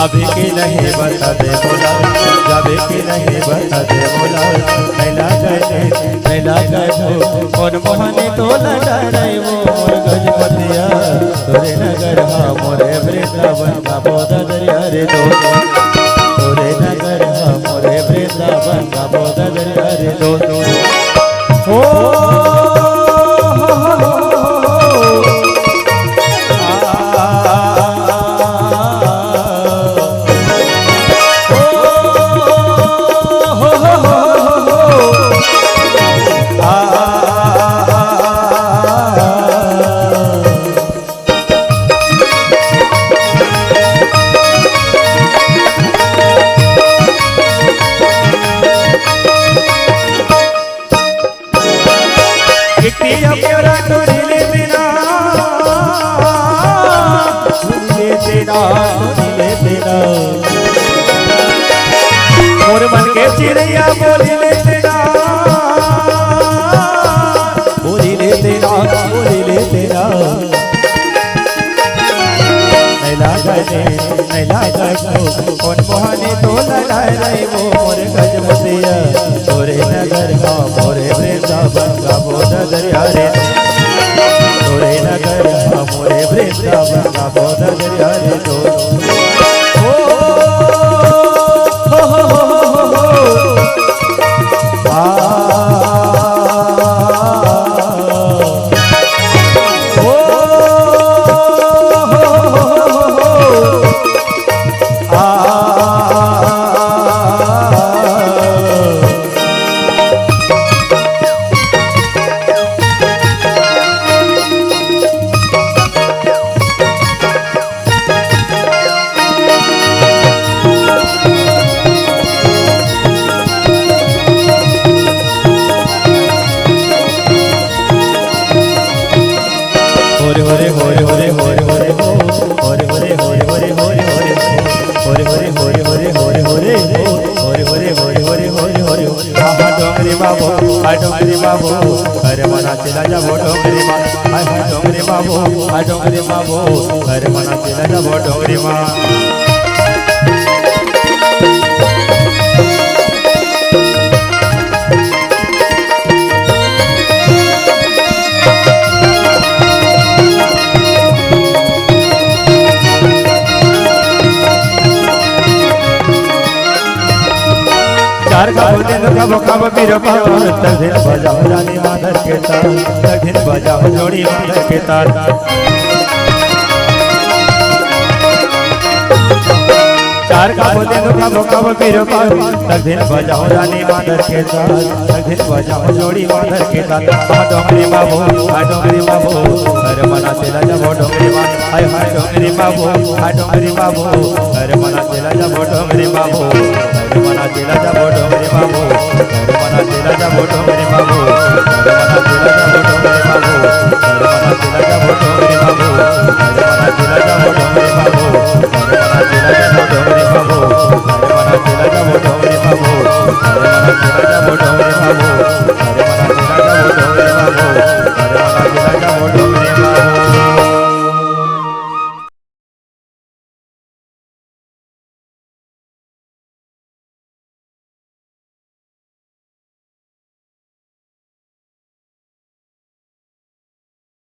अभी की नहीं बता दे बोला, जाबे की नहीं बता दे बोला। नैला गए और मोहनी तो लगा रही वो मोर गजपतिया तोरे नगर हा मोरे वृंदावन का बोधा दरिया रे दो। तोरे नगर हा मोरे वृंदावन का बोधा दरिया रे दो। मोर मन के चिड़िया बोली ले तेरा, बोली ले तेरा, बोली ले तेरा। नैला गए कौन मोहनी तो लड़ाए रही वो मोर गजपतिया तोरे नगर का मोरे वृंदावन का बोधा दरिया रे। तोरे नगर का मोरे वृंदावन का बोधा दरिया रे दो। डोंगरी बाबू अरे मना चला जाबो डोंगरी माँ। हाय डोंगरी बाबू, हाय डोंगरी बाबू अरे मना चला जाबो डोंगरी माँ। चार गाँव दिन कब पीरो पावन तक बजाओ रानी माधर के तार, तक बजाओ जोड़ी माधर के तार। चार गाँव दिन कब पीरो पावन तक बजाओ रानी माधर के तार, तक बजाओ जोड़ी माधर के तार। डोंगरी बाबू, हाय डोंगरी बाबू अरे मना चला जाबो डोंगरी माँ। हाय हाय डोंगरी बाबू, हाय डोंगरी बाबू अरे मना चला जाबो डोंगरी बाबू। मना चला जाबो डोंगरी बाबू, मना चला जाबो डोंगरी बाबू, मना चला जाबो डोंगरी बाबू, मना चला जाबो डोंगरी बाबू, मना चला जाबो डोंगरी बाबू, मना चला जाबो डोंगरी बाबू, मना चला जाबो डोंगरी बाबू, मना चला जाबो डोंगरी बाबू।